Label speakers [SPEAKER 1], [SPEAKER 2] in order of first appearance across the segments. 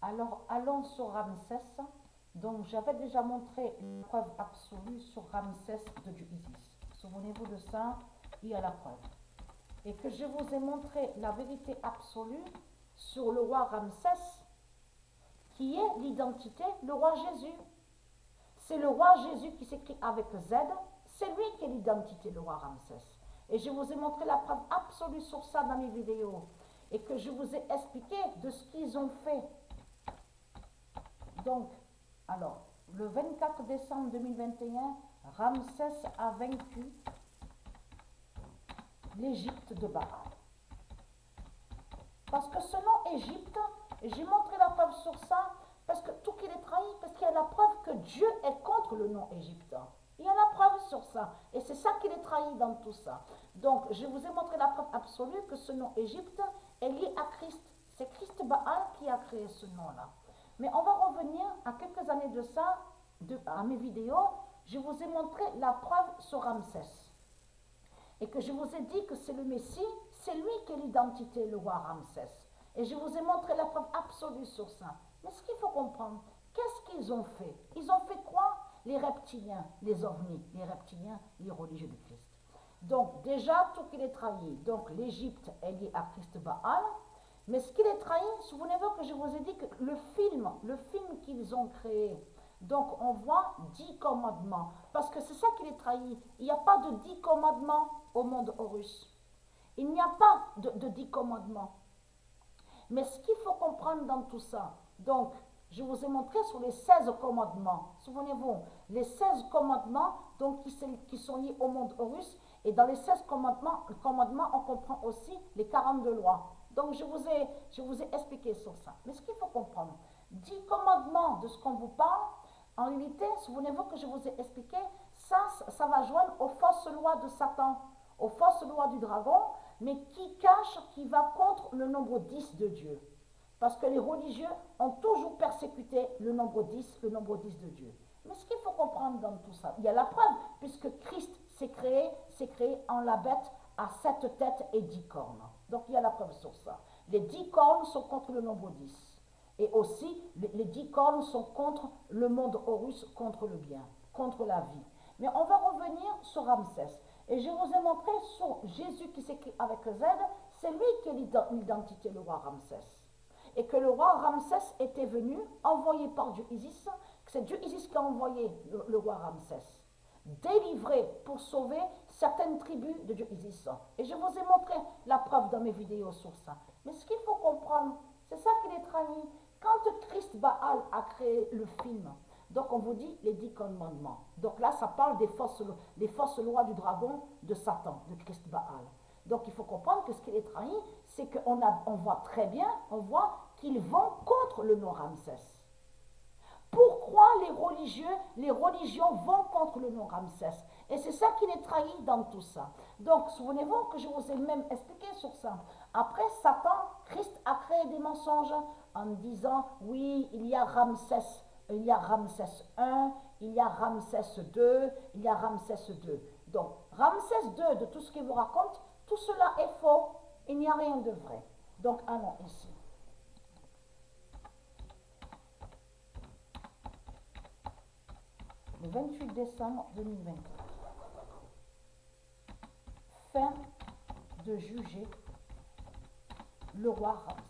[SPEAKER 1] Alors, allons sur Ramsès. Donc, j'avais déjà montré une preuve absolue sur Ramsès de Dieu Isis. Souvenez-vous de ça, il y a la preuve. Et que je vous ai montré la vérité absolue sur le roi Ramsès, qui est l'identité, le roi Jésus. C'est le roi Jésus qui s'écrit avec Z, c'est lui qui est l'identité, le roi Ramsès. Et je vous ai montré la preuve absolue sur ça dans mes vidéos. Et que je vous ai expliqué de ce qu'ils ont fait. Donc, alors, le 24 décembre 2021, Ramsès a vaincu l'Égypte de Baal. Parce que ce nom Égypte, et j'ai montré la preuve sur ça, parce que tout qu'il est trahi, parce qu'il y a la preuve que Dieu est contre le nom Égypte. Il y a la preuve sur ça. Et c'est ça qu'il est trahi dans tout ça. Donc, je vous ai montré la preuve absolue que ce nom Égypte est lié à Christ. C'est Christ Baal qui a créé ce nom-là. Mais on va revenir à quelques années de ça, à mes vidéos. Je vous ai montré la preuve sur Ramsès. Et que je vous ai dit que c'est le Messie, c'est lui qui est l'identité, le roi Ramsès. Et je vous ai montré la preuve absolue sur ça. Mais ce qu'il faut comprendre, qu'est-ce qu'ils ont fait? Ils ont fait quoi? Les reptiliens, les ovnis, les reptiliens, les religieux du Christ. Donc déjà, tout qu'il est trahi. Donc l'Égypte est liée à Christ Baal. Mais ce qu'il est trahi, souvenez-vous que je vous ai dit que le film qu'ils ont créé, donc on voit 10 commandements. Parce que c'est ça qu'il est trahi. Il n'y a pas de 10 commandements au monde Horus. Il n'y a pas de 10 commandements. Mais ce qu'il faut comprendre dans tout ça, donc je vous ai montré sur les 16 commandements. Souvenez-vous, les 16 commandements donc, qui sont liés au monde Horus. Et dans les 16 commandements, on comprend aussi les 42 lois. Donc je vous ai expliqué sur ça. Mais ce qu'il faut comprendre, 10 commandements de ce qu'on vous parle, en réalité, souvenez-vous que je vous ai expliqué, ça va joindre aux fausses lois de Satan, aux fausses lois du dragon, mais qui va contre le nombre 10 de Dieu. Parce que les religieux ont toujours persécuté le nombre 10 de Dieu. Mais ce qu'il faut comprendre dans tout ça, il y a la preuve, puisque Christ s'est créé en la bête à 7 têtes et 10 cornes. Donc il y a la preuve sur ça. Les 10 cornes sont contre le nombre 10. Et aussi, les 10 cornes sont contre le monde Horus, contre le bien, contre la vie. Mais on va revenir sur Ramsès. Et je vous ai montré sur Jésus qui s'écrit avec Z, c'est lui qui est l'identité, le roi Ramsès. Et que le roi Ramsès était venu, envoyé par Dieu Isis, que c'est Dieu Isis qui a envoyé le roi Ramsès, délivré pour sauver certaines tribus de Dieu Isis. Et je vous ai montré la preuve dans mes vidéos sur ça. Mais ce qu'il faut comprendre, c'est ça qu'il est trahi. Quand Christ Baal a créé le film, donc on vous dit les 10 commandements. Donc là, ça parle des fausses lois du dragon de Satan, de Christ Baal. Donc il faut comprendre que ce qu'il est trahi, c'est qu'on voit très bien, on voit qu'ils vont contre le nom Ramsès. Pourquoi les religions vont contre le nom Ramsès? Et c'est ça qu'il est trahi dans tout ça. Donc souvenez-vous que je vous ai même expliqué sur ça. Après Satan, Christ a créé des mensonges en disant, oui, il y a Ramsès 1, il y a Ramsès 2, il y a Ramsès 2. Donc, Ramsès 2, de tout ce qu'il vous raconte, tout cela est faux. Il n'y a rien de vrai. Donc, allons ici. Le 28 décembre 2024. Fin de juger le roi Ramsès.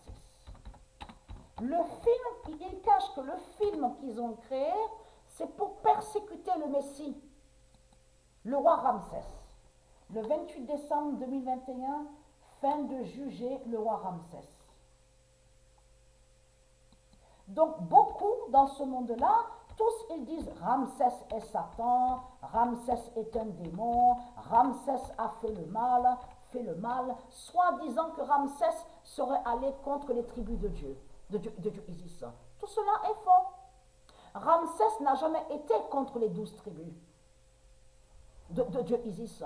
[SPEAKER 1] Le film, il cache que le film qu'ils ont créé, c'est pour persécuter le Messie, le roi Ramsès. Le 28 décembre 2021, fin de juger le roi Ramsès. Donc beaucoup dans ce monde-là, tous ils disent Ramsès est Satan, Ramsès est un démon, Ramsès a fait le mal, soit disant que Ramsès serait allé contre les tribus de Dieu. De Dieu Isis. Tout cela est faux. Ramsès n'a jamais été contre les 12 tribus de Dieu Isis.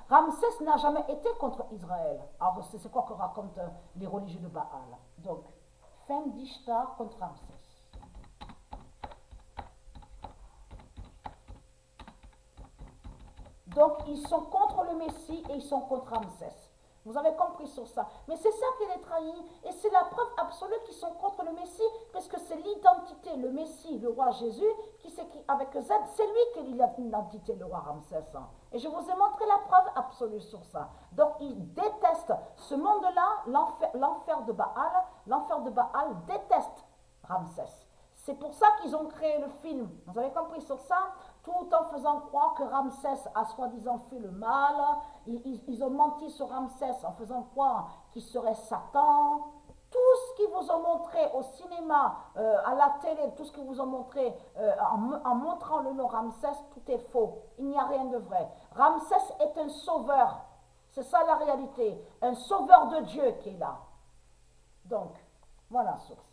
[SPEAKER 1] Ramsès n'a jamais été contre Israël. Alors c'est quoi que racontent les religieux de Baal. Donc, fin d'Ishtar contre Ramsès. Donc ils sont contre le Messie et ils sont contre Ramsès. Vous avez compris sur ça. Mais c'est ça qui les trahit. Et c'est la preuve absolue qu'ils sont contre le Messie, parce que c'est l'identité, le Messie, le roi Jésus, avec Z, c'est lui qui est l'identité, le roi Ramsès. Et je vous ai montré la preuve absolue sur ça. Donc ils détestent ce monde-là, l'enfer de Baal. L'enfer de Baal déteste Ramsès. C'est pour ça qu'ils ont créé le film. Vous avez compris sur ça? Tout en faisant croire que Ramsès a soi-disant fait le mal. Ils ont menti sur Ramsès en faisant croire qu'il serait Satan. Tout ce qu'ils vous ont montré au cinéma, à la télé, tout ce qu'ils vous ont montré en montrant le nom Ramsès, tout est faux. Il n'y a rien de vrai. Ramsès est un sauveur. C'est ça la réalité. Un sauveur de Dieu qui est là. Donc, voilà sur ça.